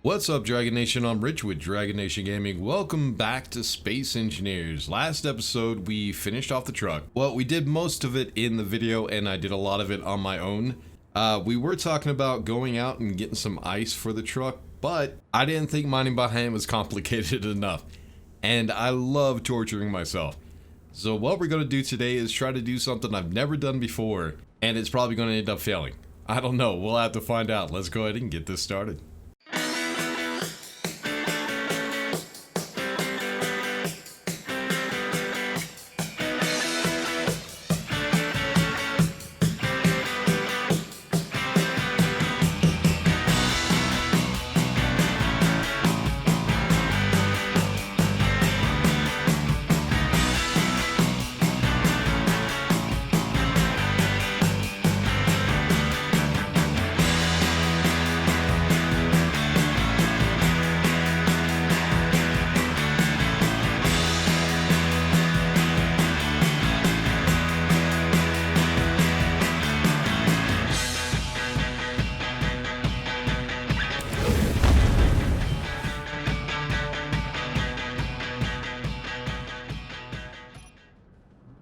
What's up, Dragon Nation? I'm Rich with Dragon Nation Gaming. Welcome back to Space Engineers. Last episode, we finished off the truck. Well, we did most of it in the video, and I did a lot of it on my own. We were talking about going out and getting some ice for the truck, but I didn't think mining by hand was complicated enough. And I love torturing myself. So what we're going to do today is try to do something I've never done before, and it's probably going to end up failing. I don't know. We'll have to find out. Let's go ahead and get this started.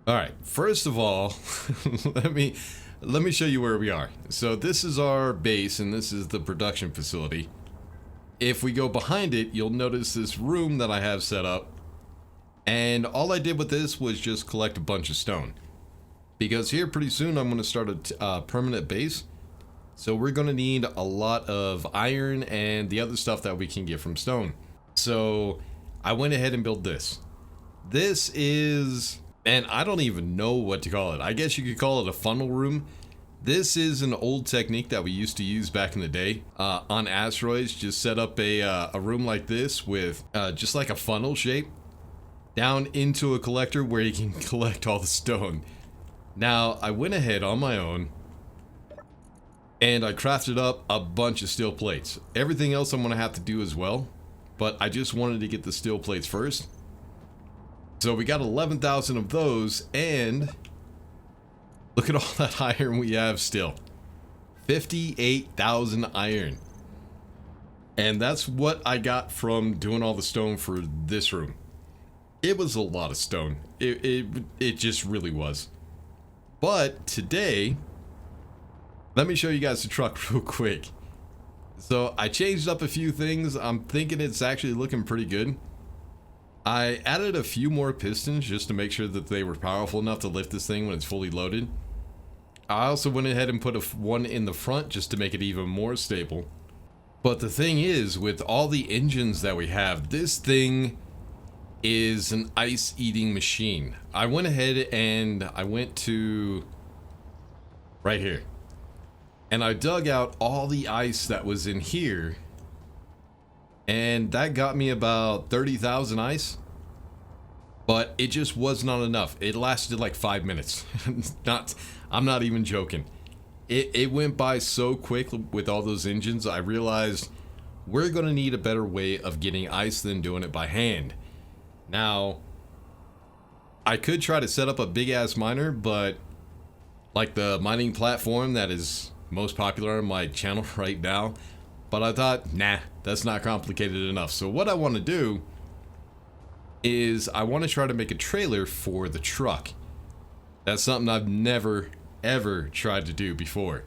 Alright, first of all, let me show you where we are. So this is our base and this is the production facility. If we go behind it, you'll notice this room that I have set up. And all I did with this was just collect a bunch of stone. Because here pretty soon I'm going to start a permanent base. So we're going to need a lot of iron and the other stuff that we can get from stone. So I went ahead and built this. This is... and I don't even know what to call it. I guess you could call it a funnel room. This is an old technique that we used to use back in the day on asteroids. Just set up a room like this with just like a funnel shape down into a collector where you can collect all the stone. Now, I went ahead on my own and I crafted up a bunch of steel plates. Everything else I'm going to have to do as well, but I just wanted to get the steel plates first. So we got 11,000 of those, and look at all that iron we have still. 58,000 iron. And that's what I got from doing all the stone for this room. It was a lot of stone. It just really was. But today, let me show you guys the truck real quick. So I changed up a few things. I'm thinking it's actually looking pretty good. I added a few more pistons just to make sure that they were powerful enough to lift this thing when it's fully loaded. I also went ahead and put one in the front just to make it even more stable. But the thing is, with all the engines that we have, this thing is an ice-eating machine. I went ahead and I went to right here. And I dug out all the ice that was in here. And that got me about 30,000 ice. But it just was not enough. It lasted like 5 minutes. I'm not even joking. It went by so quick with all those engines. I realized we're going to need a better way of getting ice than doing it by hand. Now, I could try to set up a big ass miner, but like the mining platform that is most popular on my channel right now. But I thought, nah, that's not complicated enough. So what I want to do is I want to try to make a trailer for the truck. That's something I've never, ever tried to do before.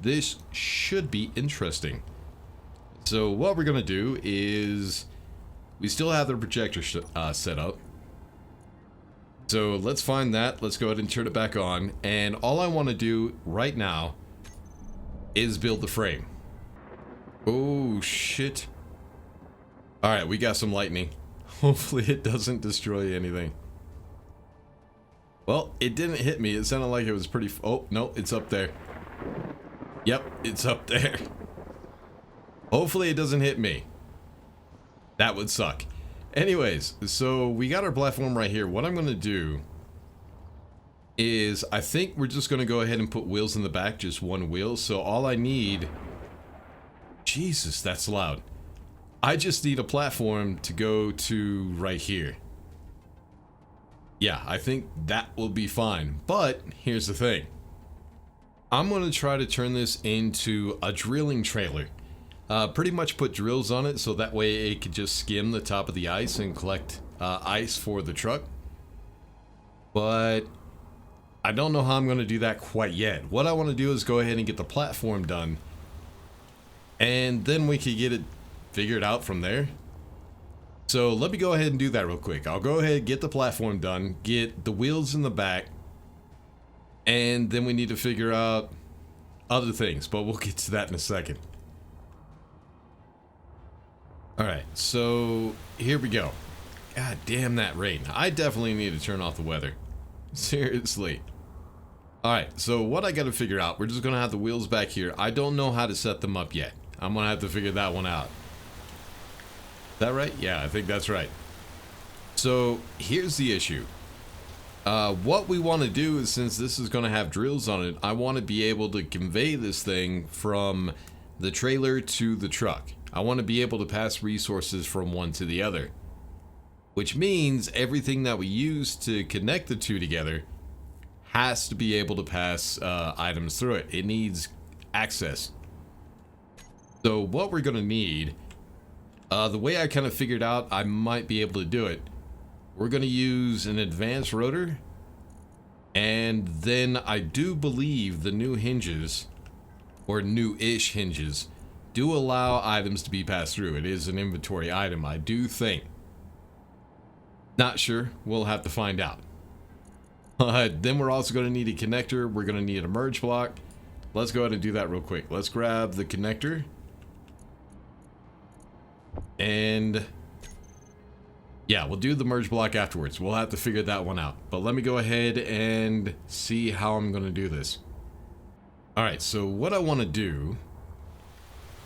This should be interesting. So what we're going to do is we still have the projector set up. So let's find that. Let's go ahead and turn it back on. And all I want to do right now is build the frame. Oh, shit. Alright, we got some lightning. Hopefully it doesn't destroy anything. Well, it didn't hit me. It sounded like it was pretty... oh, no, it's up there. Yep, it's up there. Hopefully it doesn't hit me. That would suck. Anyways, so we got our platform right here. What I'm going to do is I think we're just going to go ahead and put wheels in the back. Just one wheel. So all I need... Jesus, that's loud. I just need a platform to go to right here. Yeah, I think that will be fine. But here's the thing. I'm going to try to turn this into a drilling trailer. Pretty much put drills on it so that way it could just skim the top of the ice and collect ice for the truck. But I don't know how I'm going to do that quite yet. What I want to do is go ahead and get the platform done, and then we could get it figured out from there. So let me go ahead and do that real quick. I'll go ahead and get the platform done, get the wheels in the back, and then we need to figure out other things, but we'll get to that in a second. Alright, so here we go. God damn that rain. I definitely need to turn off the weather. Seriously. Alright, so what I gotta figure out, we're just gonna have the wheels back here. I don't know how to set them up yet. I'm gonna have to figure that one out. Is that right? Yeah, I think that's right. So here's the issue. What we want to do is, since this is going to have drills on it, I want to be able to convey this thing from the trailer to the truck. I want to be able to pass resources from one to the other, which means everything that we use to connect the two together has to be able to pass items through it. It needs access. So what we're going to need, the way I kind of figured out I might be able to do it, we're going to use an advanced rotor, and then I do believe the new hinges, or new-ish hinges, do allow items to be passed through. It is an inventory item, I do think. Not sure, we'll have to find out. Then we're also going to need a connector, we're going to need a merge block. Let's go ahead and do that real quick. Let's grab the connector. And yeah, we'll do the merge block afterwards. We'll have to figure that one out. But let me go ahead and see how I'm going to do this. Alright, so what I want to do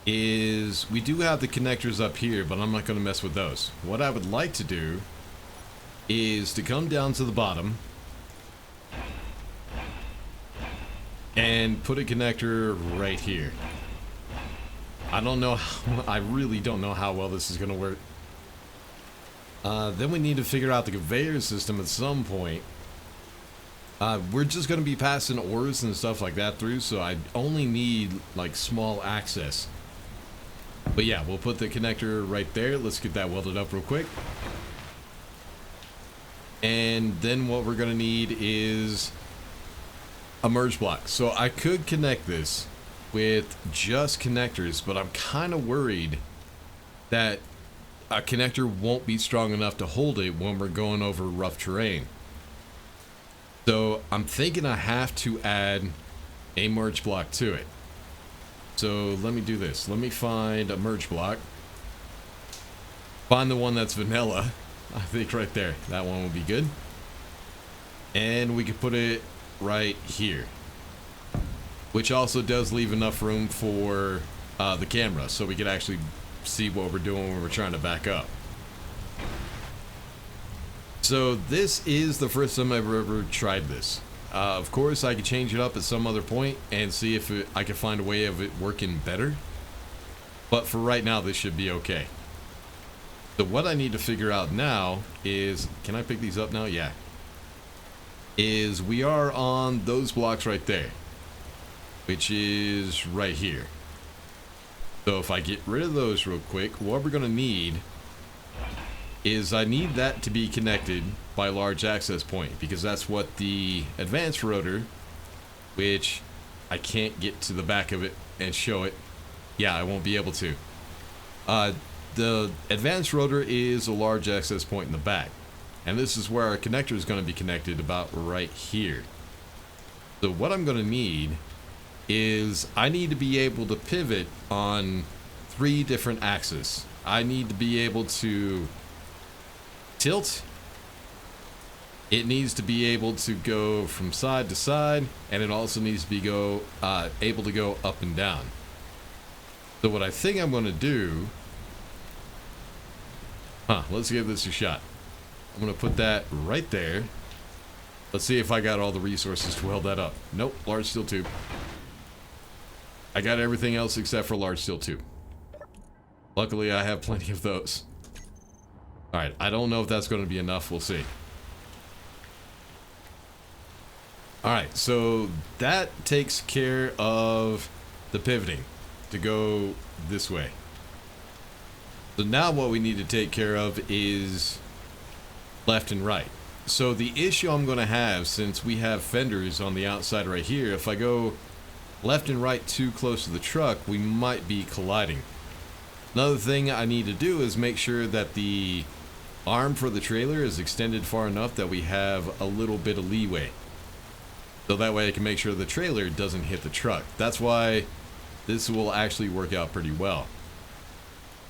is, we do have the connectors up here, but I'm not going to mess with those. What I would like to do is to come down to the bottom and put a connector right here. I don't know how, I really don't know how well this is going to work. Then we need to figure out the conveyor system at some point. We're just going to be passing ores and stuff like that through, so I only need like small access. But yeah, we'll put the connector right there. Let's get that welded up real quick. And then what we're going to need is a merge block. So I could connect this with just connectors, but I'm kind of worried that a connector won't be strong enough to hold it when we're going over rough terrain. So I'm thinking I have to add a merge block to it. So let me do this. Let me find a merge block. Find the one that's vanilla. I think right there. That one will be good. And we can put it right here, which also does leave enough room for the camera, so we can actually see what we're doing when we're trying to back up. So this is the first time I've ever tried this. Of course, I could change it up at some other point and see if I can find a way of it working better. But for right now, this should be okay. So what I need to figure out now is, can I pick these up now? Yeah. Is we are on those blocks right there, which is right here. So if I get rid of those real quick, what we're going to need is, I need that to be connected by large access point, because that's what the advanced rotor, which I can't get to the back of it and show it. Yeah, I won't be able to. The advanced rotor is a large access point in the back, and this is where our connector is going to be connected, about right here. So what I'm going to need is, I need to be able to pivot on 3 different axes. I need to be able to tilt. It needs to be able to go from side to side, and it also needs to be able to go up and down. So what I think I'm going to do, let's give this a shot. I'm going to put that right there. Let's see if I got all the resources to weld that up. Nope, large steel tube. I got everything else except for large steel tube. Luckily, I have plenty of those. Alright, I don't know if that's going to be enough. We'll see. Alright, so that takes care of the pivoting. to go this way. So now what we need to take care of is left and right. So the issue I'm going to have, since we have fenders on the outside right here, if I go left and right too close to the truck, we might be colliding. Another thing I need to do is make sure that the arm for the trailer is extended far enough that we have a little bit of leeway. So that way I can make sure the trailer doesn't hit the truck. That's why this will actually work out pretty well.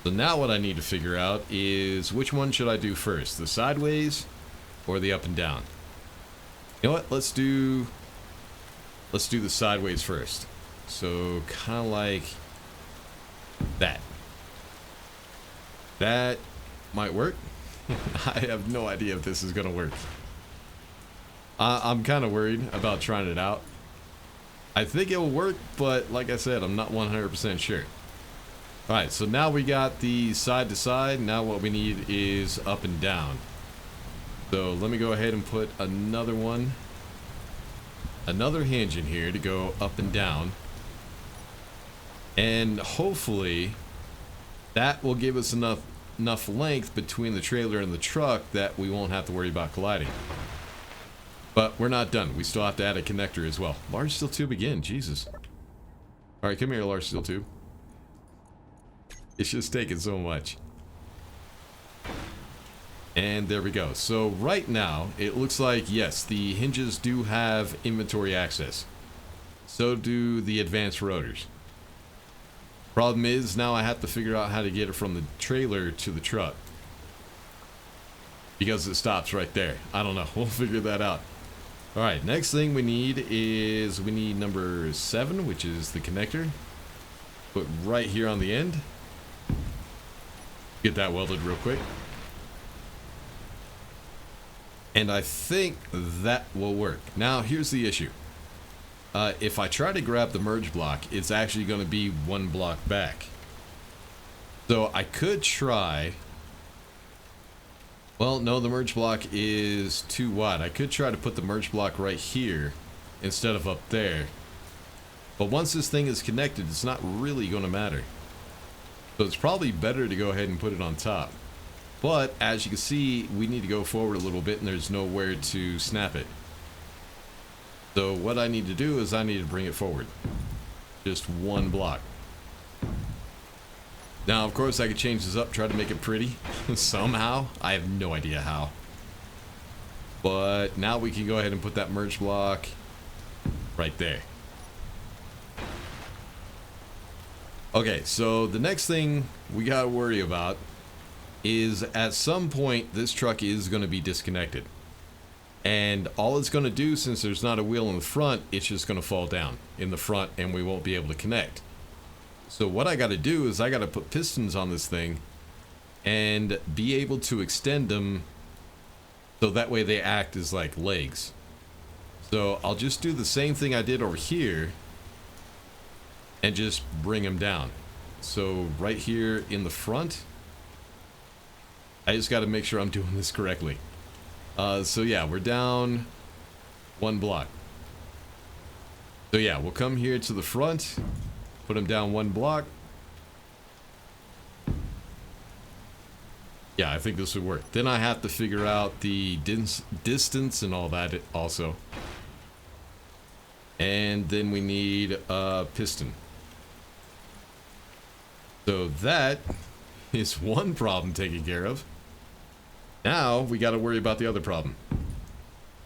So now what I need to figure out is which one should I do first, the sideways or the up and down? You know what? Let's do the sideways first. So kind of like that. That might work. I have no idea if this is gonna work. I'm kind of worried about trying it out. I think it will work, but like I said, I'm not 100% sure. Alright, so now we got the side to side. Now what we need is up and down. So let me go ahead and put another hinge in here to go up and down. And hopefully that will give us enough length between the trailer and the truck that we won't have to worry about colliding. But we're not done. We still have to add a connector as well. Large steel tube again, Jesus. Alright, come here, large steel tube. It's just taking so much. And there we go. So right now, it looks like, yes, the hinges do have inventory access. So do the advanced rotors. Problem is, now I have to figure out how to get it from the trailer to the truck. Because it stops right there. I don't know. We'll figure that out. Alright, next thing we need is, we need number 7, which is the connector. Put right here on the end. Get that welded real quick. And I think that will work. Now, here's the issue. If I try to grab the merge block, it's actually going to be one block back. So I could try... Well, no, the merge block is too wide. I could try to put the merge block right here instead of up there. But once this thing is connected, it's not really going to matter. So it's probably better to go ahead and put it on top. But as you can see, we need to go forward a little bit and there's nowhere to snap it. So what I need to do is I need to bring it forward. Just one block. Now, of course, I could change this up, try to make it pretty somehow. I have no idea how. But now we can go ahead and put that merge block right there. Okay, so the next thing we gotta worry about is at some point this truck is going to be disconnected. And all it's going to do, since there's not a wheel in the front, it's just going to fall down in the front and we won't be able to connect. So what I got to do is I got to put pistons on this thing and be able to extend them so that way they act as like legs. So I'll just do the same thing I did over here and just bring them down. So right here in the front, I just got to make sure I'm doing this correctly. So yeah, we're down one block. So yeah, we'll come here to the front, put them down one block. Yeah, I think this would work. Then I have to figure out the distance and all that also. And then we need a piston. So that is one problem taken care of. Now we got to worry about the other problem.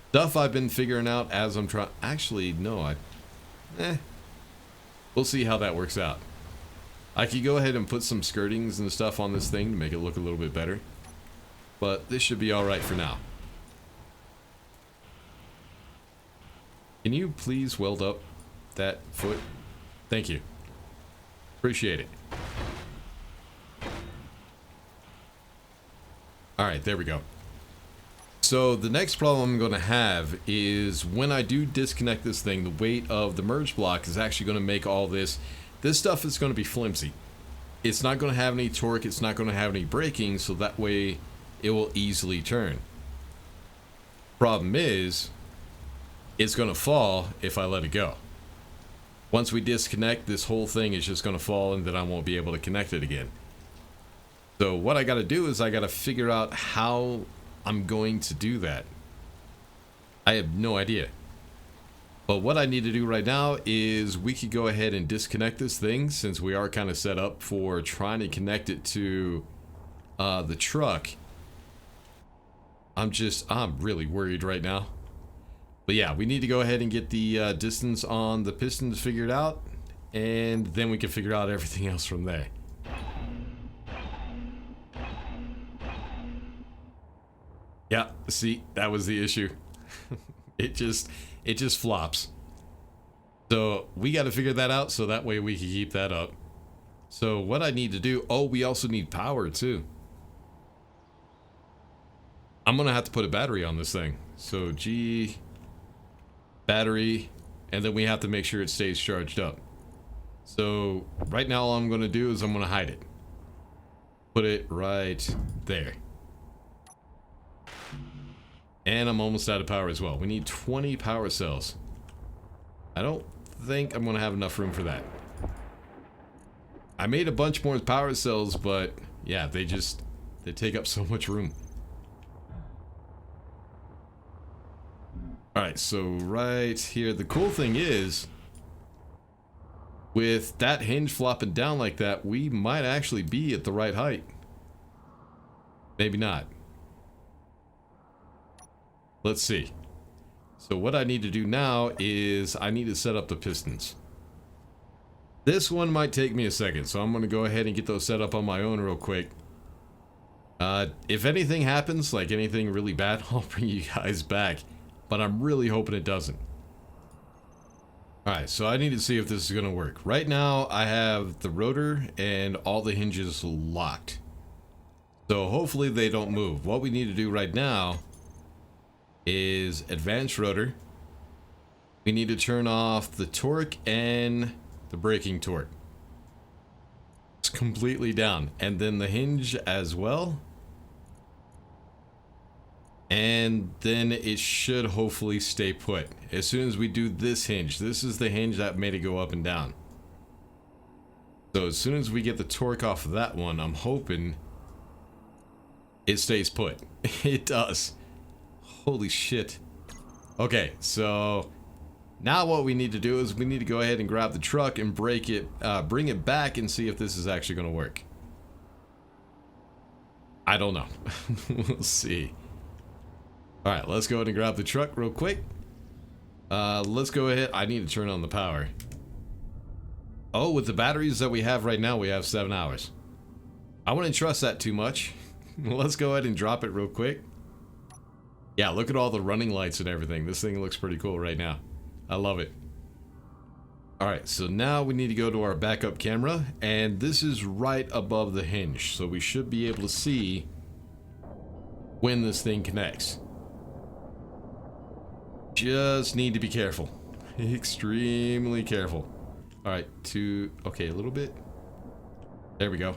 Stuff I've been figuring out as I'm trying. Actually, no, we'll see how that works out. I could go ahead and put some skirtings and stuff on this thing to make it look a little bit better. But this should be alright for now. Can you please weld up that foot? Thank you. Appreciate it. Alright, there we go. So the next problem I'm going to have is when I do disconnect this thing, the weight of the merge block is actually going to make all this stuff is going to be flimsy. It's not going to have any torque, it's not going to have any braking, so that way it will easily turn. Problem is, it's going to fall if I let it go. Once we disconnect, this whole thing is just going to fall and then I won't be able to connect it again. So what I got to do is I got to figure out how I'm going to do that. I have no idea. But what I need to do right now is we could go ahead and disconnect this thing, since we are kind of set up for trying to connect it to the truck. I'm really worried right now. But yeah, we need to go ahead and get the distance on the pistons figured out, and then we can figure out everything else from there. Yeah, see, that was the issue. it just flops. So we got to figure that out so that way we can keep that up. So what I need to do, oh, we also need power too. I'm gonna have to put a battery on this thing. So G, battery, and then we have to make sure it stays charged up. So right now all I'm gonna do is I'm gonna hide it. Put it right there. And I'm almost out of power as well. We need 20 power cells. I don't think I'm gonna have enough room for that. I made a bunch more power cells, but yeah, they take up so much room. Alright, so right here, the cool thing is, with that hinge flopping down like that, we might actually be at the right height. Maybe not. Let's see. So what I need to do now is I need to set up the pistons. This one might take me a second, so I'm going to go ahead and get those set up on my own real quick. If anything happens, like anything really bad, I'll bring you guys back. But I'm really hoping it doesn't. Alright, so I need to see if this is going to work. Right now, I have the rotor and all the hinges locked. So hopefully they don't move. What we need to do right now is advanced rotor. We need to turn off the torque and the braking torque. It's completely down. And then the hinge as well. And then it should hopefully stay put. As soon as we do this hinge, this is the hinge that made it go up and down. So as soon as we get the torque off of that one, I'm hoping it stays put. It does. Holy shit. Okay, so now what we need to do is we need to go ahead and grab the truck and bring it back and see if this is actually going to work. I don't know. We'll see. Alright, let's go ahead and grab the truck real quick. Let's go ahead. I need to turn on the power. Oh, with the batteries that we have right now, we have 7 hours. I wouldn't trust that too much. Let's go ahead and drop it real quick. Yeah, look at all the running lights and everything. This thing looks pretty cool right now. I love it. Alright, so now we need to go to our backup camera, and this is right above the hinge, so we should be able to see when this thing connects. Just need to be careful. Extremely careful. Alright, okay, a little bit. There we go.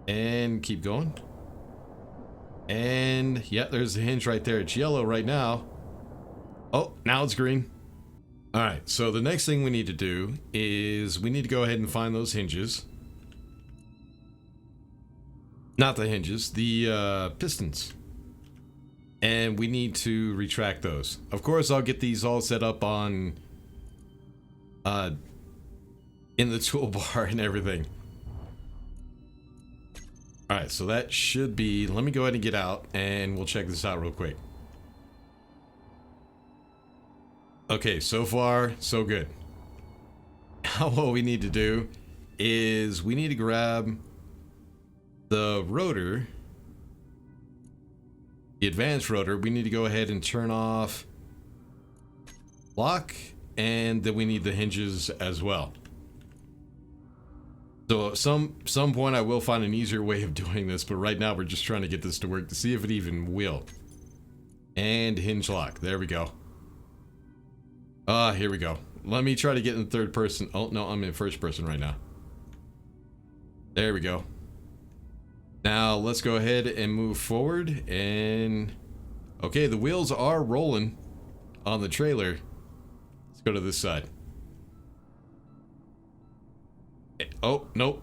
And keep going. And yeah, there's the hinge right there. It's yellow right now. Oh, now it's green. Alright, so the next thing we need to do is we need to go ahead and find those hinges. Not the hinges, the pistons. And we need to retract those. Of course, I'll get these all set up on in the toolbar and everything. Alright, so that should be... Let me go ahead and get out, and we'll check this out real quick. Okay, so far, so good. Now what we need to do is we need to grab the rotor, the advanced rotor. We need to go ahead and turn off lock, and then we need the hinges as well. So at some point I will find an easier way of doing this, but right now we're just trying to get this to work to see if it even will. And hinge lock. There we go. Here we go. Let me try to get in third person. Oh, no, I'm in first person right now. There we go. Now, let's go ahead and move forward, and... Okay, the wheels are rolling on the trailer. Let's go to this side. Oh, nope.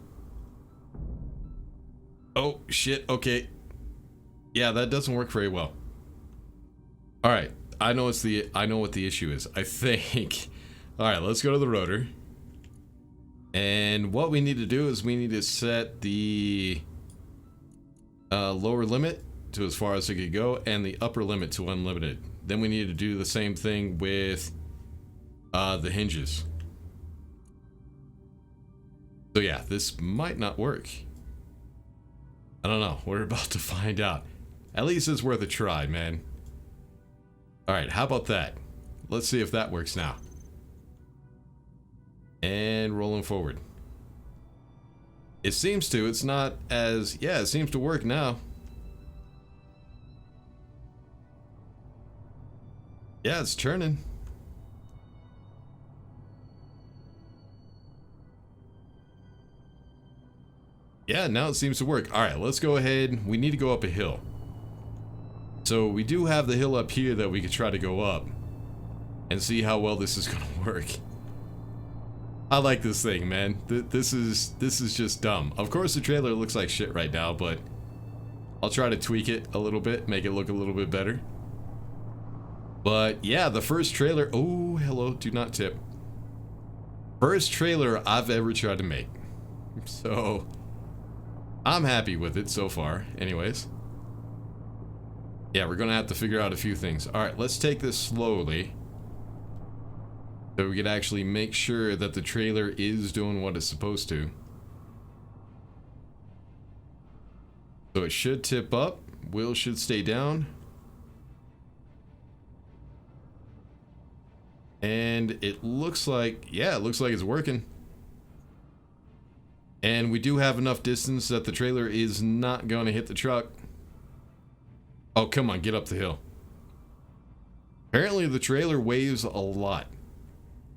Oh, shit. Okay. Yeah, that doesn't work very well. All right. I know what the issue is. I think. All right, let's go to the rotor. And what we need to do is we need to set the lower limit to as far as it could go and the upper limit to unlimited. Then we need to do the same thing with the hinges. So yeah, this might not work. I don't know. We're about to find out. At least it's worth a try, man. Alright, how about that? Let's see if that works now. And rolling forward. It seems to. It's not as... Yeah, it seems to work now. Yeah, it's turning. Yeah, now it seems to work. Alright, let's go ahead. We need to go up a hill. So we do have the hill up here that we could try to go up and see how well this is going to work. I like this thing, man. This is just dumb. Of course, the trailer looks like shit right now, but I'll try to tweak it a little bit, make it look a little bit better. But yeah, the first trailer... Oh, hello, do not tip. First trailer I've ever tried to make. So, I'm happy with it so far, anyways. Yeah, we're gonna have to figure out a few things. Alright, let's take this slowly. So we can actually make sure that the trailer is doing what it's supposed to. So it should tip up. Wheel should stay down. And it looks like, yeah, it looks like it's working. And we do have enough distance that the trailer is not going to hit the truck. Oh, come on, get up the hill. Apparently the trailer weighs a lot.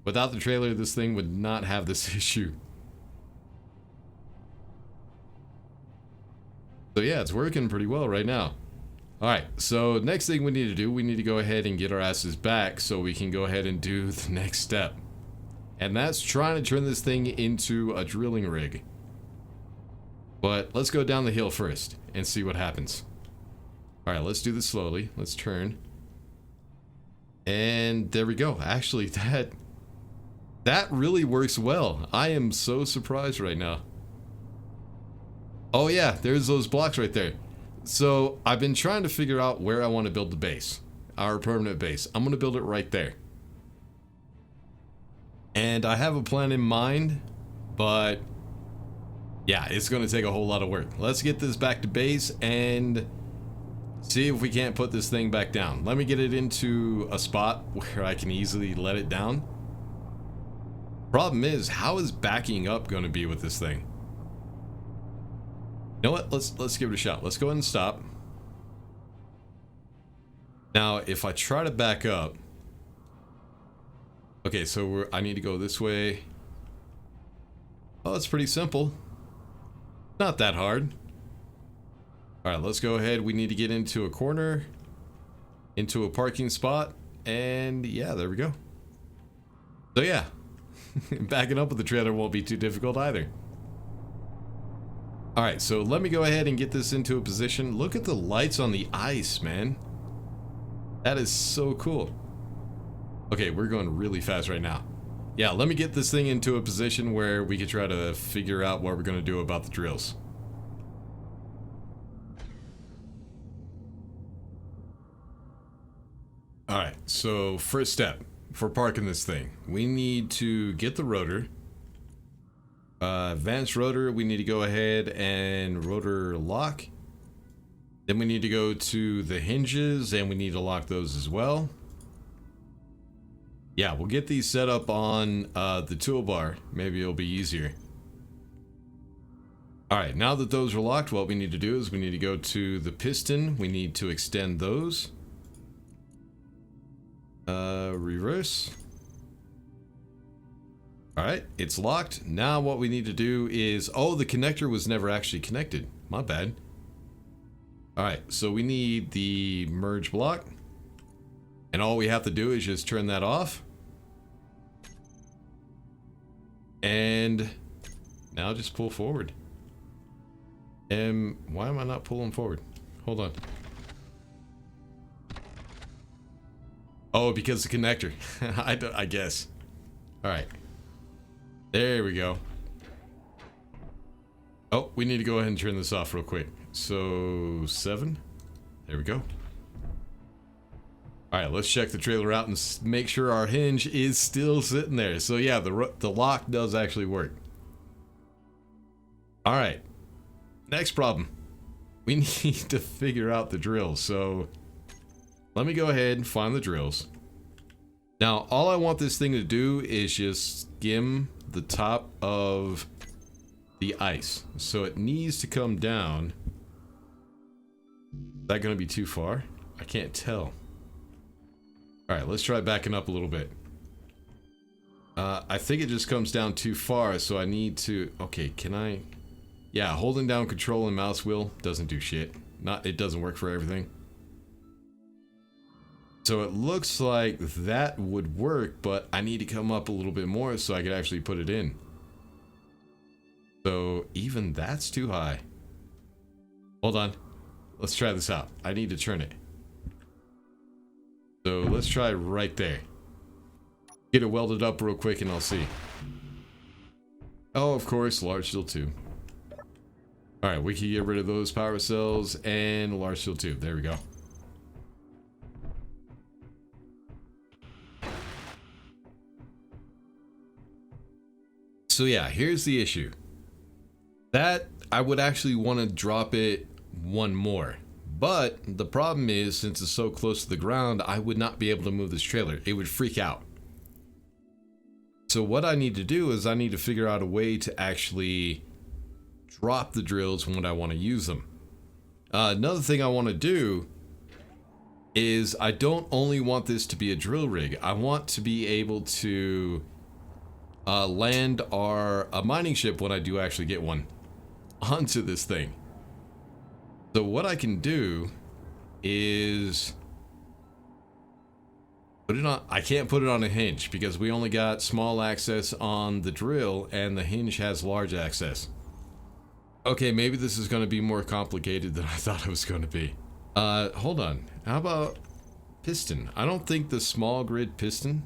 Without the trailer, this thing would not have this issue. So yeah, it's working pretty well right now. Alright, so next thing we need to do, we need to go ahead and get our asses back so we can go ahead and do the next step. And that's trying to turn this thing into a drilling rig. But let's go down the hill first and see what happens. Alright, let's do this slowly. Let's turn. And there we go. Actually, that really works well. I am so surprised right now. Oh yeah, there's those blocks right there. So I've been trying to figure out where I want to build the base. Our permanent base. I'm going to build it right there. And I have a plan in mind, but yeah, it's going to take a whole lot of work. Let's get this back to base and see if we can't put this thing back down. Let me get it into a spot where I can easily let it down. Problem is, how is backing up going to be with this thing? You know what? Let's give it a shot. Let's go ahead and stop. Now, if I try to back up... Okay, so I need to go this way. Oh, it's pretty simple. Not that hard. Alright, let's go ahead. We need to get into a corner, into a parking spot, and yeah, there we go. So yeah, backing up with the trailer won't be too difficult either. Alright, so let me go ahead and get this into a position. Look at the lights on the ice, man. That is so cool. Okay, we're going really fast right now. Yeah, let me get this thing into a position where we can try to figure out what we're going to do about the drills. Alright, so first step for parking this thing. We need to get the rotor. Advanced rotor, we need to go ahead and rotor lock. Then we need to go to the hinges and we need to lock those as well. Yeah, we'll get these set up on the toolbar. Maybe it'll be easier. Alright, now that those are locked, what we need to do is we need to go to the piston. We need to extend those. Reverse. Alright, it's locked. Now what we need to do is... Oh, the connector was never actually connected. My bad. Alright, so we need the merge block. And all we have to do is just turn that off. And Now just pull forward. And why am I not pulling forward? Hold on. Oh, because the connector. I guess. Alright. There we go. Oh, we need to go ahead and turn this off real quick. So, 7. There we go. Alright, let's check the trailer out and make sure our hinge is still sitting there. So yeah, the lock does actually work. Alright. Next problem. We need to figure out the drills. So, let me go ahead and find the drills. Now, all I want this thing to do is just skim the top of the ice. So it needs to come down. Is that going to be too far? I can't tell. Alright, let's try backing up a little bit. I think it just comes down too far, so I need to... Okay, can I... Yeah, holding down control and mouse wheel doesn't do shit. It doesn't work for everything. So it looks like that would work, but I need to come up a little bit more so I could actually put it in. So even that's too high. Hold on. Let's try this out. I need to turn it. So let's try right there. Get it welded up real quick and I'll see. Oh, of course, large steel tube. Alright, we can get rid of those power cells and large steel tube. There we go. So yeah, here's the issue. That, I would actually want to drop it one more. But the problem is, since it's so close to the ground, I would not be able to move this trailer. It would freak out. So what I need to do is I need to figure out a way to actually drop the drills when I want to use them. Another thing I want to do is I don't only want this to be a drill rig. I want to be able to land a mining ship when I do actually get one onto this thing. So what I can do is put it on. I can't put it on a hinge because we only got small access on the drill and the hinge has large access. Okay, maybe this is going to be more complicated than I thought it was going to be. Hold on. How about piston? I don't think the small grid piston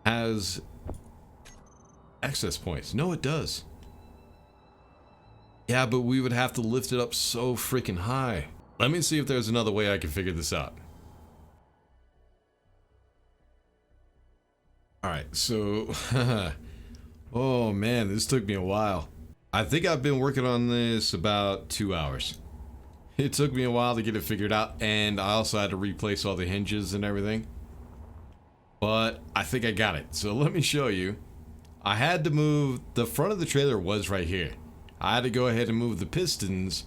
has access points. No, it does. Yeah, but we would have to lift it up so freaking high. Let me see if there's another way I can figure this out. Alright, so... oh man, this took me a while. I think I've been working on this about 2 hours. It took me a while to get it figured out, and I also had to replace all the hinges and everything. But I think I got it. So let me show you. I had to move... The front of the trailer was right here. I had to go ahead and move the pistons.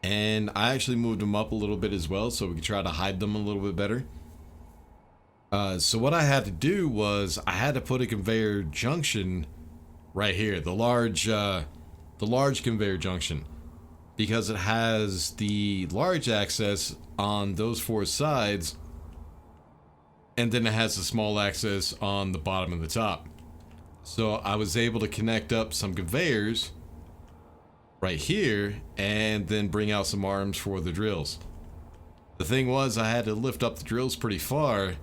And I actually moved them up a little bit as well, so we could try to hide them a little bit better. So what I had to do was I had to put a conveyor junction right here, the large conveyor junction, because it has the large access on those 4 sides, and then it has the small access on the bottom and the top. So I was able to connect up some conveyors right here and then bring out some arms for the drills. The thing was, I had to lift up the drills pretty far,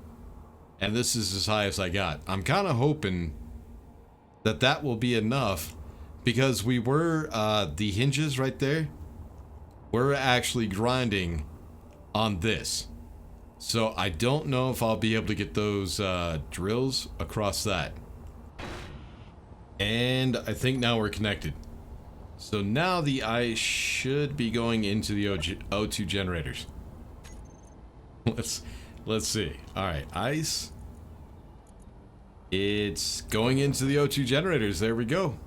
and this is as high as I got. I'm kind of hoping that that will be enough, because we were, the hinges right there, we're actually grinding on this. So I don't know if I'll be able to get those drills across that. And I think now we're connected. So now the ice should be going into the O2 generators. Let's see. Alright, ice. It's going into the O2 generators. There we go.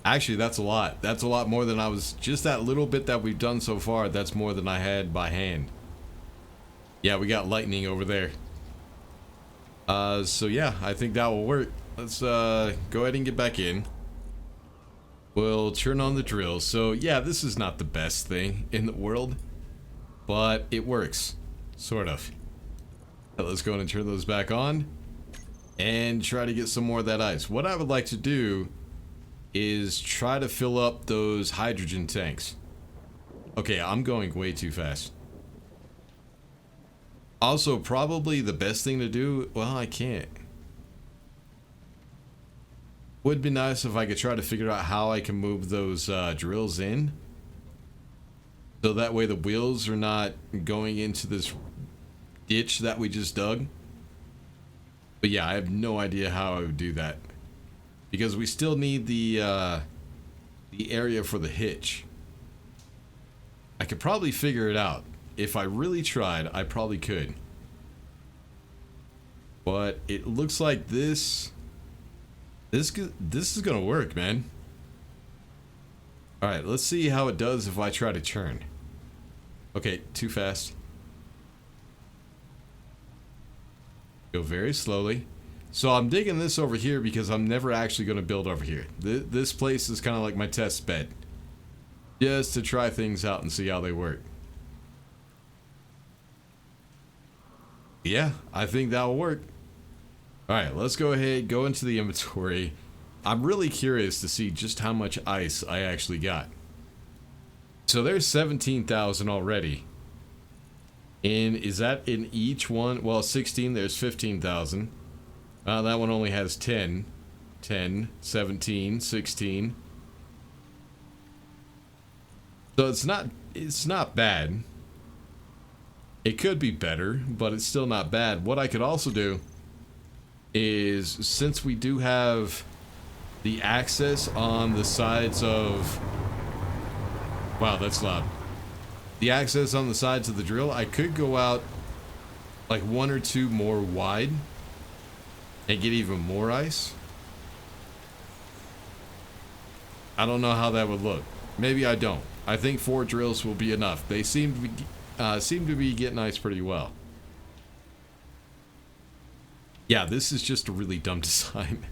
Actually, that's a lot. That's a lot more than I was... Just that little bit that we've done so far, that's more than I had by hand. Yeah, we got lightning over there. So yeah, I think that will work. Let's go ahead and get back in. We'll turn on the drill. So yeah, this is not the best thing in the world, but it works. Sort of. Let's go ahead and turn those back on. and try to get some more of that ice. What I would like to do is try to fill up those hydrogen tanks. Okay, I'm going way too fast. Also, probably the best thing to do, well, I can't. Would be nice if I could try to figure out how I can move those drills in. So that way the wheels are not going into this ditch that we just dug. But yeah, I have no idea how I would do that. Because we still need the area for the hitch. I could probably figure it out. If I really tried, I probably could. But it looks like this is gonna work, man. Alright, let's see how it does if I try to turn. Okay, too fast. Go very slowly. So I'm digging this over here because I'm never actually going to build over here. This place is kind of like my test bed. Just to try things out and see how they work. Yeah, I think that will work. Alright, let's go ahead, go into the inventory. I'm really curious to see just how much ice I actually got. So there's 17,000 already. And is that in each one? Well, 16, there's 15,000. That one only has 10. 10, 17, 16. So it's not bad. It could be better, but it's still not bad. What I could also do is, since we do have the access on the sides of... Wow, that's loud. The access on the sides of the drill, I could go out like one or two more wide and get even more ice. I don't know how that would look. Maybe I don't. I think 4 drills will be enough. They seem to be getting ice pretty well. Yeah, this is just a really dumb design.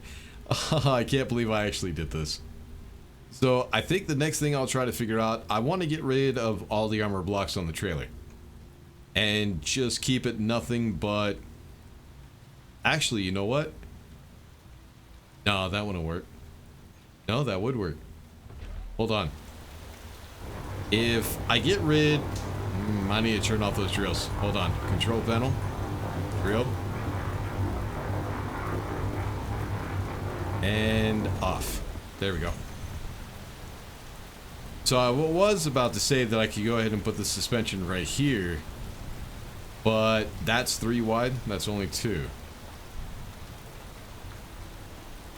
I can't believe I actually did this. So I think the next thing I'll try to figure out, I want to get rid of all the armor blocks on the trailer. And just keep it nothing but... Actually, you know what? No, that wouldn't work. No, that would work. Hold on. If I get rid... I need to turn off those drills. Hold on. Control panel. Drill. And off. There we go. So I was about to say that I could go ahead and put the suspension right here. But that's 3 wide. That's only 2.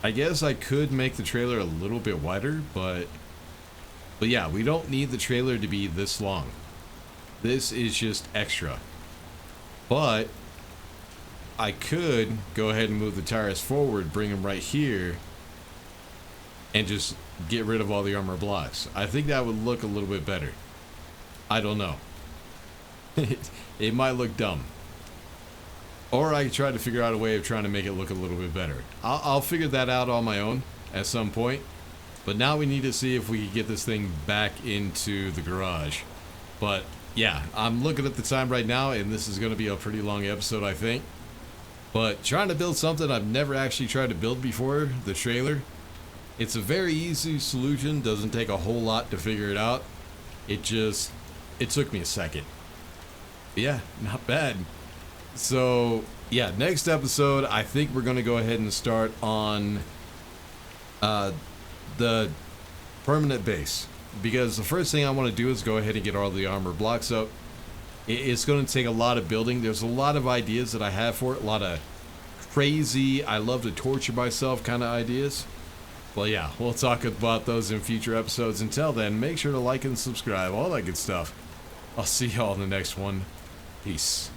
I guess I could make the trailer a little bit wider, but yeah, we don't need the trailer to be this long. This is just extra. But I could go ahead and move the tires forward, bring them right here, and just get rid of all the armor blocks. I think that would look a little bit better. I don't know. It might look dumb. Or I could try to figure out a way of trying to make it look a little bit better. I'll figure that out on my own at some point. But now we need to see if we can get this thing back into the garage. But yeah, I'm looking at the time right now, and this is going to be a pretty long episode, I think. But trying to build something I've never actually tried to build before, the trailer. It's a very easy solution, doesn't take a whole lot to figure it out. It took me a second. But yeah, not bad. So yeah, next episode, I think we're going to go ahead and start on the permanent base. Because the first thing I want to do is go ahead and get all the armor blocks up. It's going to take a lot of building. There's a lot of ideas that I have for it. A lot of crazy, I love to torture myself kind of ideas. Well, yeah, we'll talk about those in future episodes. Until then, make sure to like and subscribe, all that good stuff. I'll see y'all in the next one. Peace.